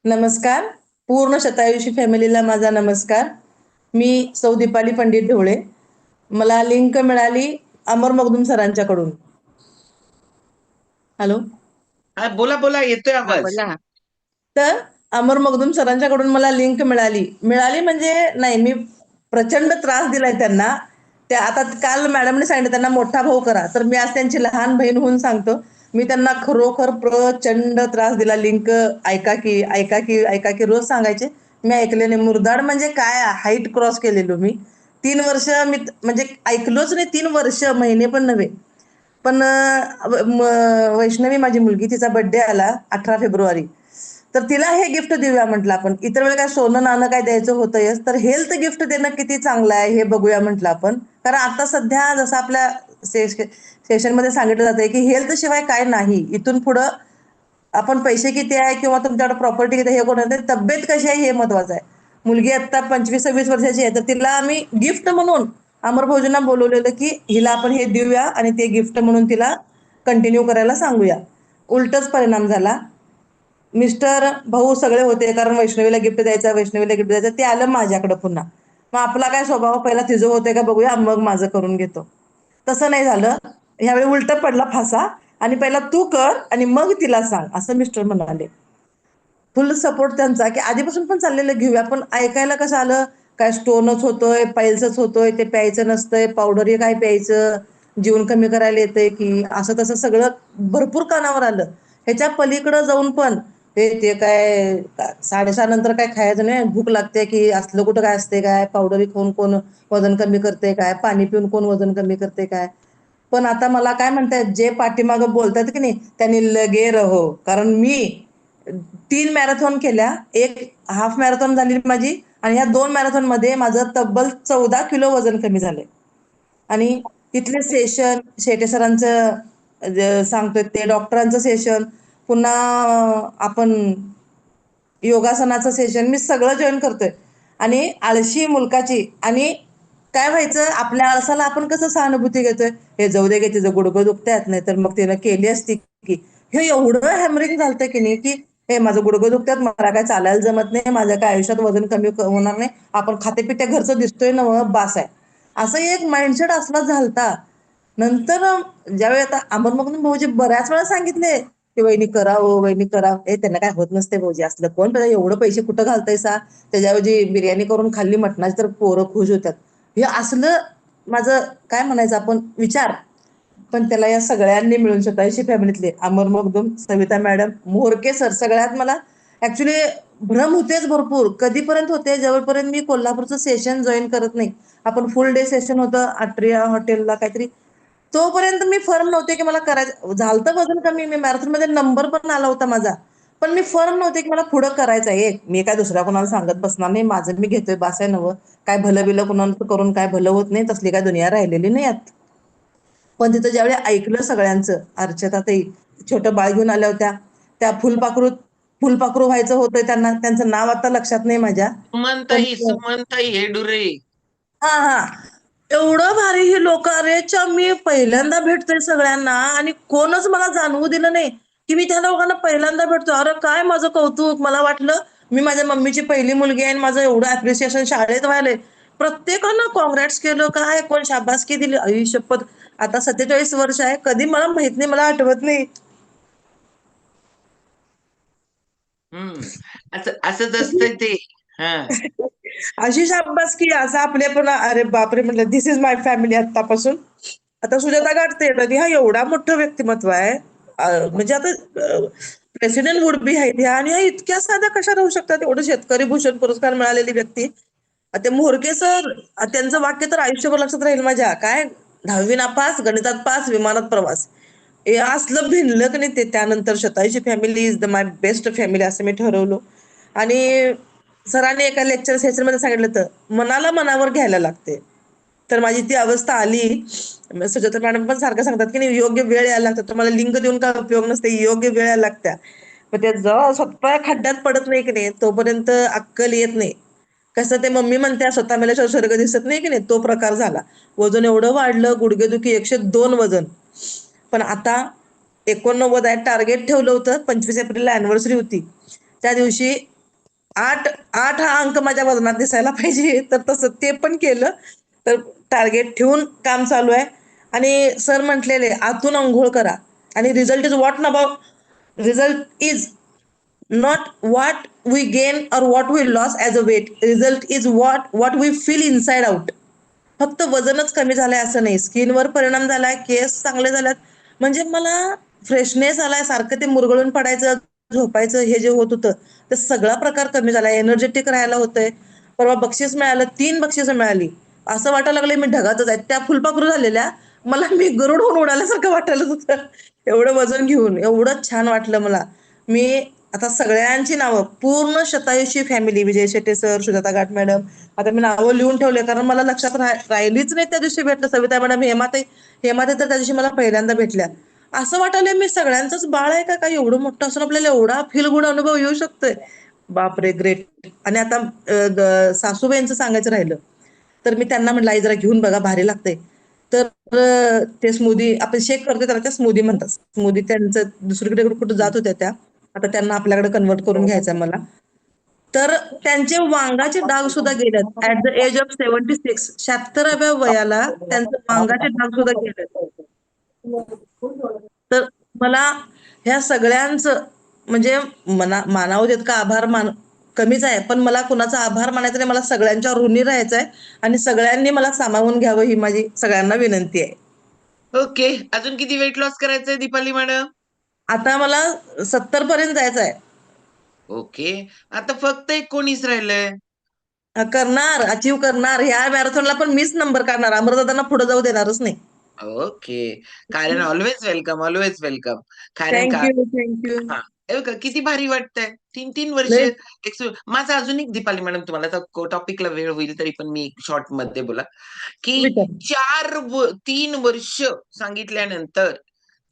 नमस्कार. पूर्ण शतायुषी फॅमिलीला माझा नमस्कार. मी सौ दीपाली पंडित ढोळे. मला लिंक मिळाली अमर मगदुम सरांच्याकडून. हॅलो. हा, बोला बोला, येतोय हा आवाज. बोला. तर अमर मगदुम सरांच्याकडून मला लिंक मिळाली. मिळाली म्हणजे नाही, मी प्रचंड त्रास दिलाय त्यांना. त्या आता काल मॅडमने सांगितलं त्यांना मोठा भाऊ करा, तर मी आज त्यांची लहान बहीण होऊन सांगतो, मी त्यांना खरोखर प्रचंड त्रास दिला. लिंक ऐका की ऐका की ऐका की रोज सांगायचे. मी ऐकले नाही. मुरदाड म्हणजे काय, हाईट क्रॉस केलेलो मी. 3 वर्ष मी म्हणजे ऐकलोच नाही. 3 वर्ष, महिने पण नव्हे. पण वैष्णवी माझी मुलगी, तिचा बर्थडे आला 18 फेब्रुवारी. तर तिला हे गिफ्ट देऊया म्हटलं आपण. इतर वेळी काय सोनं नाणं काय द्यायचं होतंयच, तर हेल्थ गिफ्ट देणं किती चांगलं आहे हे बघूया म्हटलं आपण. कारण आता सध्या जसं आपल्या सेशनमध्ये सांगितलं जातंय की हेल्थ शिवाय काय नाही. इथून पुढं आपण पैसे किती आहे किंवा तुमच्याकडे प्रॉपर्टी किती आहे हे कोणाचं, तब्येत कशी आहे हे महत्वाचं आहे. मुलगी आता 25-26 वर्षाची आहे, तर तिला आम्ही गिफ्ट म्हणून अमर भाऊजींना बोलवलेलं की हिला आपण हे देऊया आणि ते गिफ्ट म्हणून तिला कंटिन्यू करायला सांगूया. उलटच परिणाम झाला. मिस्टर भाऊ सगळे होते, कारण वैष्णवीला गिफ्ट द्यायचं, वैष्णवीला गिफ्ट द्यायचं, ते आलं माझ्याकडे पुन्हा. मग आपला काय स्वभाव, पहिला तिचं होतंय का बघूया, मग माझं करून घेतो. तसं नाही झालं. ह्यावेळी उलट पडला फासा. आणि पहिला तू कर आणि मग तिला सांग, असं मिस्टर म्हणाले. फुल सपोर्ट त्यांचा, की आधीपासून पण चाललेलं घेऊया. पण ऐकायला कसं आलं, काय स्टोनच होतोय, पाईल्सच होतोय, ते प्यायचं नसतंय, पावडर हे काय प्यायचं, जीवन कमी करायला येतंय की, असं तसं सगळं भरपूर कानावर आलं. ह्याच्या पलीकडं जाऊन पण ते काय 6:30 नंतर काय खायचं नाही, भूक लागते की, असलं कुठं काय असते काय, पावडरी खाऊन कोण वजन कमी करते काय, पाणी पिऊन कोण वजन कमी करते काय. पण आता मला काय म्हणतायत, जे पाठीमागं बोलतात की नाही त्यांनी लगे रहो. कारण मी 3 मॅरेथॉन केल्या, एक हाफ मॅरेथॉन झाली माझी, आणि ह्या 2 मॅरेथॉन मध्ये माझं तब्बल 14 किलो वजन कमी झालंय. आणि तिथले सेशन, शेटे सरांचं सांगतोय ते, डॉक्टरांचं सेशन, पुन्हा आपण योगासनाचं सेशन, मी सगळं जॉईन करतोय. आणि आळशी मुलकाची, आणि काय व्हायचं, आपल्या आळसाला आपण कसं सहानुभूती घेतोय, हे जाऊ दे गे, तिचं गुडघं दुखतायत, नाही तर मग तिनं केली असती की. हे एवढं हॅमरिंग झालतं की नाही, की हे माझं गुडघं दुखतात, मला काय चालायला जमत नाही, माझ्या काय आयुष्यात वजन कमी होणार नाही, आपण खातेपित्या घरचं दिसतोय ना, बास आहे, असं एक माइंडसेट असला झालता. नंतर ज्यावेळी आता अमर मगदूम भाऊजी बऱ्याच वेळा सांगितले की वहिनी करा, हो वहिनी करा, हे त्यांना काय होत नसते भाऊजी, असलं कोण त्याला एवढं पैसे कुठं घालतायसा, त्याच्याऐवजी बिर्याणी करून खाल्ली मटणाची तर पोरं खुश होतात, हे असलं माझं काय म्हणायचं आपण विचार. पण त्याला या सगळ्यांनी मिळून, शतायुषी फॅमिलीतले अमर मगदुम, सविता मॅडम, मोरके सर, सगळ्यात मला ऍक्च्युली भ्रम होतेच भरपूर. कधीपर्यंत होते, जवळपर्यंत मी कोल्हापूरचं सेशन जॉईन करत नाही. आपण फुल डे सेशन होतं आट्रिया हॉटेलला काहीतरी, तोपर्यंत मी फर्म नव्हते की मला करायचं. झालतं वजन कमी, मी मॅरेथॉन मध्ये नंबर पण आला होता माझा, पण मी फर्म नव्हते की मला पुढं करायचं आहे. मी काय दुसऱ्या कोणाला सांगत बसणार नाही, माझं मी घेतोय बास आहे नवं, काय भलं बिलं कोणाला करून काय भलं होत नाही, तसली काय दुनिया राहिलेली नाही यात. पण तिथं ज्यावेळी ऐकलं सगळ्यांचं, अर्चताताई छोटं बाळ घेऊन आल्या होत्या, त्या फुलपाखरू व्हायचं होतं त्यांना, त्यांचं नाव आता लक्षात नाही माझ्या. पण सुमनताई हेडुरे. हा हा, एवढं भारी ही लोक, अरेच्या, मी पहिल्यांदा भेटतोय सगळ्यांना आणि कोणच मला जाणवू दिलं नाही की मी त्या लोकांना पहिल्यांदा भेटतोय. अरे काय माझं कौतुक, मला वाटलं मी माझ्या मम्मीची पहिली मुलगी आहे आणि माझं एवढं अप्रिसिएशन शाळेत व्हायलंय. प्रत्येकानं कॉंग्रॅट्स केलं, काय कोण शाबासकी दिली, आई शपथ. आता 47 वर्ष आहे, कधी मला माहित नाही, मला आठवत नाही. हम्म. असंच असतंय ते. हा. अशी शाबासकी, असं आपले पण, अरे बापरे म्हटलं, दिस इज माय फॅमिली आतापासून. आता सुजाता गाठते की हा एवढा मोठं व्यक्तिमत्व आहे, म्हणजे आता प्रेसिडेंट वुड बी आहेत ह्या, आणि ह्या इतक्या साध्या कशा राहू शकतात. एवढं शेतकरी भूषण पुरस्कार मिळालेली व्यक्ती, ते मोरके सर, त्यांचं वाक्य तर आयुष्यभर लक्षात राहील माझ्या. काय 10वी नापास, गणितात पास, विमानात प्रवास, हे असलं भिनलं की नाही ते. त्यानंतर Shatayushi family is the my best family असं मी ठरवलं. आणि सरांनी एका लेक्चर सेशन मध्ये सांगितलं होतं, मनाला मनावर घ्यायला लागते. तर माझी ती अवस्था आली. सुजाता मॅडम पण सारखं सांगतात की नाही, योग्य वेळ यायला लागतो. तुम्हाला लिंक देऊन काय उपयोग नसते, योग्य वेळ यायला लागत्या. मग ते जेव्हा स्वतः खड्ड्यात पडत नाही की नाही, तोपर्यंत अक्कल येत नाही. कसं ते मम्मी म्हणते, स्वतः मेल्याशिवाय स्वर्ग दिसत नाही की नाही, तो प्रकार झाला. वजन एवढं वाढलं, गुडघेदुखी 102 वजन. पण आता 89 आहे. टार्गेट ठेवलं होतं, 25 एप्रिलला अॅनिव्हर्सरी होती, त्या दिवशी 8 8 हा अंक माझ्या वजनात दिसायला पाहिजे. तर तसं ते पण केलं. तर टार्गेट ठेवून काम चालू आहे. आणि सर म्हटलेले आतून अंघोळ करा आणि result is what result is not what we gain or what we loss as a weight. Result is what we feel inside out. फक्त वजनच कमी झालंय असं नाही, स्किनवर परिणाम झालाय, केस चांगले झाल्यात. म्हणजे मला फ्रेशनेस आलाय, सारखं ते मुरगळून पडायचं, झोपायचं हे जे होत होतं ते सगळा प्रकार कमी झालाय, एनर्जेटिक राहायला होतंय. परवा बक्षीस मिळालं, 3 बक्षिसं मिळाली. असं वाटायला लागलं मी ढगातच आहे. त्या फुलपाखरू झालेल्या मला मी गरुड होऊन उडाल्यासारखं वाटायला होतं. एवढं वजन घेऊन एवढं छान वाटलं मला. मी आता सगळ्यांची नावं पूर्ण शतायुषी फॅमिली, विजय शेट्टे सर, सुजाता घाट मॅडम, आता मी नावं लिहून ठेवले कारण मला लक्षात राहिलीच नाही. त्या दिवशी भेटलं सविता मॅडम, हेमाताई तर त्या दिवशी मला पहिल्यांदा भेटल्या. असं वाटायलंय मी सगळ्यांचंच बाळ आहे का काय, एवढं मोठं असून आपल्याला एवढा फील गुड अनुभव येऊ शकतोय. बापरे, ग्रेट. आणि आता सासूबाईंचं सांगायचं राहिलं तर मी त्यांना म्हटलं आई जरा घेऊन बघा, भारी लागतंय. तर ते स्मूदी आपण शेक करतो त्याला त्या स्मूदी म्हणतात. स्मूदी त्यांचं दुसरीकडे कुठं जात होत्या त्या, आता त्यांना आपल्याकडे कन्वर्ट करून घ्यायचंय मला. तर त्यांचे वांगाचे डाग सुद्धा गेलेत ऍट द एज ऑफ 76. 76व्या वयाला त्यांचे वांगाचे डाग सुद्धा गेलेत. तर मला ह्या सगळ्यांचं म्हणजे मानावं तितका आभार कमीच आहे, पण मला कुणाचा आभार मानायचा नाही, मला सगळ्यांच्या ऋणी राहायचं आहे आणि सगळ्यांनी मला सामावून घ्यावं ही माझी सगळ्यांना विनंती आहे. ओके. अजून किती वेट लॉस करायचंय दीपाली मॅडम? आता मला 70 पर्यंत जायचं आहे. ओके. आता फक्त 19 राहिलंय. करणार, अचीव्ह करणार. ह्या मॅरेथॉनला पण मीच नंबर काढणार, अमरदादांना पुढे जाऊ देणारच नाही. ओके. कारण ऑलवेज वेलकम, ऑलवेज वेलकम. कारण का थँक्यू, थँक्यू. हां. हे बघा किती भारी वाटतंय. 3-3 वर्ष लय माझा अजून एक दीपाली मॅडम तुम्हाला आता टॉपिकला वेळ होईल तरी पण मी शॉर्टमध्ये बोला, की विचार. 3 वर्ष सांगितल्यानंतर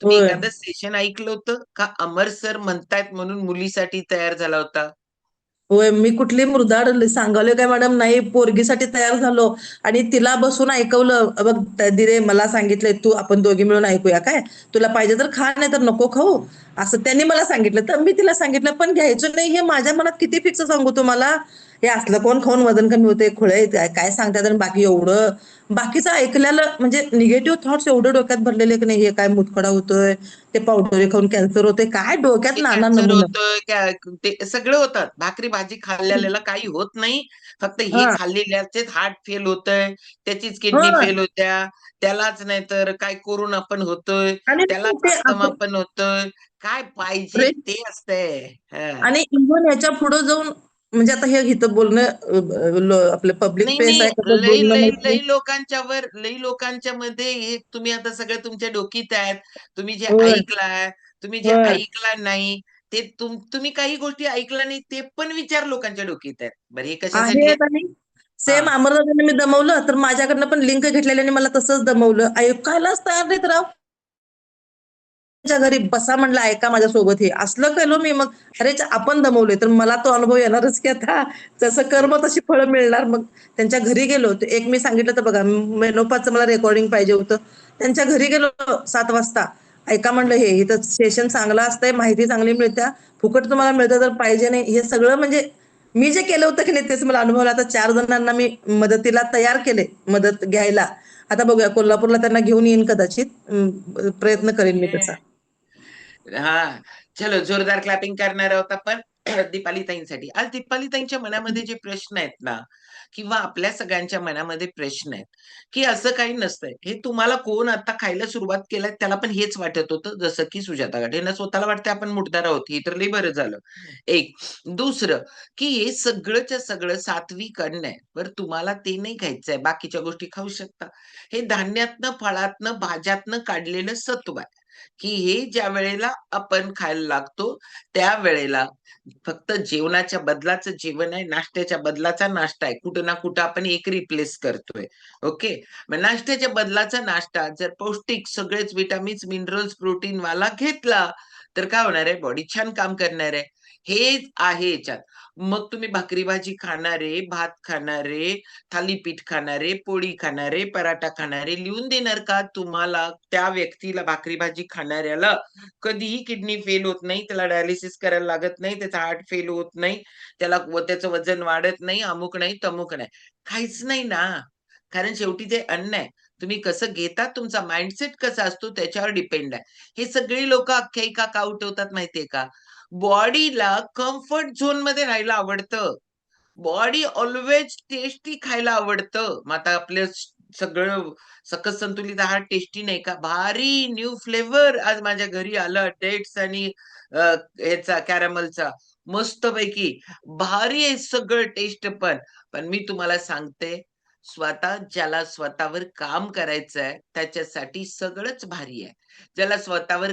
तुम्ही होय. एखादं सेशन ऐकलं होतं का अमर सर म्हणतायत म्हणून मुलीसाठी तयार झाला होता? होय, मी कुठली मुरदाड सांगालोय काय मॅडम, नाही, पोरगीसाठी तयार झालो आणि तिला बसून ऐकवलं. बघ दिरे, मला सांगितलंय तू आपण दोघी मिळून ऐकूया काय, तुला पाहिजे तर खा नाही तर नको खाऊ, असं त्यांनी मला सांगितलं. तर मी तिला सांगितलं पण घ्यायचं नाही. हे माझ्या मनात किती फिक्स सांगू तुम्हाला. हे असलं कोण खाऊन वजन कमी होते, खुळे काय सांगतात. आणि बाकी एवढं बाकीचं ऐकलेलं म्हणजे निगेटिव्ह थॉट्स एवढे डोक्यात भरलेले की नाही, हे काय मुतखडा होतोय, ते पावडर खाऊन कॅन्सर होते, काय डोक्यात ते नाना कॅन्सर नमुनं. होतं, ते सगळं होतात. भाकरी भाजी खाल्लेल्याला काही होत नाही. फक्त हे हा खाल्लेल्याचेच हार्ट फेल होतंय, त्याचीच किडनी हा फेल होत्या, त्यालाच नाहीतर काय कोरोना पण होतोय, आणि त्यालाच ते अस्थमा आपण पण होतोय. काय पाहिजे ते असतंय. हां. आणि इव्हन याच्या पुढे जाऊन म्हणजे आता हे इथं बोलणं आपलं पब्लिक नाही, स्पेस नाही. आहे, कसं बोलणं माहित नाही. लई लोकांच्या मध्ये हे तुम्ही आता सगळं तुमच्या डोकीत आहेत. तुम्ही जे होय ऐकलाय, तुम्ही जे होय ऐकला नाही, ते तुम्ही काही गोष्टी ऐकल्या नाही, ते पण विचार लोकांच्या डोकीत आहेत. बरं हे कशासाठी आहेत? आहेत. आणि सेम हां. अमरनाथांनी मी दमवलं तर माझ्याकडनं पण लिंक घेतलेल्याने मला तसंच दमवलं. ऐकायलाच तयार नाहीत राव. घरी बसा म्हणलं, ऐका माझ्यासोबत, हे असलं केलं मी. मग अरे आपण दमवले तर मला तो अनुभव येणारच की आता. जसं कर्म तशी फळं मिळणार. मग त्यांच्या घरी गेलो. एक मी सांगितलं तर बघा, मेनोपाचं मला रेकॉर्डिंग पाहिजे होतं. त्यांच्या घरी गेलो 7 वाजता. ऐका म्हणलं, हे इथं सेशन चांगलं असतंय, माहिती चांगली मिळत्या, फुकट तुम्हाला मिळतं तर पाहिजे नाही. हे सगळं म्हणजे मी जे केलं होतं की नाही तेच मला अनुभवलं. आता 4 जणांना मी मदतीला तयार केले, मदत घ्यायला. आता बघूया, कोल्हापूरला त्यांना घेऊन येईन कदाचित. प्रयत्न करेन मी ओके. त्याचा. हां. चलो जोरदार क्लॅपिंग करणार आहोत आपण दीपालीताईंसाठी. आज दीपालीताईंच्या मनामध्ये जे प्रश्न आहेत ना, किंवा आपल्या सगळ्यांच्या मनामध्ये प्रश्न आहेत, की असं काही नसतंय. हे तुम्हाला कोण आता खायला सुरुवात केलंय त्याला पण हेच वाटत होतं, जसं की सुजाता घाट. यांना स्वतःला वाटतंय आपण मुटदार आहोत. हे तर लई बरं झालं. एक. दुसरं, की हे सगळंच्या सगळं सात्विक अन्न आहे. बरं तुम्हाला ते नाही खायचंय, बाकीच्या गोष्टी खाऊ शकता. हे धान्यातनं, फळातनं, भाज्यातनं काढलेलं सत्व आहे. की हे ज्यावेळेला आपण खायला लागतो, त्यावेळेला फक्त जेवणाच्या बदलाचं जेवण आहे, नाश्त्याच्या बदलाचा नाश्ता आहे. कुठं ना कुठं आपण एक रिप्लेस करतोय. ओके. मग नाश्त्याच्या बदलाचा नाश्ता जर पौष्टिक सगळेच विटामिन्स, मिनरल्स, प्रोटीनवाला घेतला, तर काय होणार आहे? बॉडी छान काम करणार आहे. हे आहे याच्यात. मग तुम्ही भाकरी भाजी खाणारे, भात खाणारे, थालीपीठ खाणारे, पोळी खाणारे, पराठा खाणारे लिहून देणार का? तुम्हाला त्या व्यक्तीला भाकरी भाजी खाणाऱ्याला कधीही किडनी फेल होत नाही, त्याला डायलिसिस करायला लागत नाही, त्याचा हार्ट फेल होत नाही, त्याचं वजन वाढत नाही, अमुक नाही, तमुक नाही. काहीच नाही ना. कारण शेवटी ते अन्न आहे. तुम्ही कसं घेता, तुमचा माइंडसेट कसा असतो त्याच्यावर डिपेंड आहे. हे सगळी लोकं आख्यायिका का उठवतात माहितीये का? बॉडीला कम्फर्ट झोनमध्ये राहायला आवडतं. बॉडी ऑल्वेज टेस्टी खायला आवडतं. मग आता आपलं सगळं सकस संतुलित आहार टेस्टी नाही का? भारी न्यू फ्लेवर आज माझ्या घरी आलं डेट्स आणि ह्याचा कॅरमलचा. मस्तपैकी. भारी आहे सगळं टेस्ट पण. पण मी तुम्हाला सांगते, ज्याला स्वतःवर काम करायचंय त्याच्यासाठी सगळंच भारी आहे. ज्याला स्वतःवर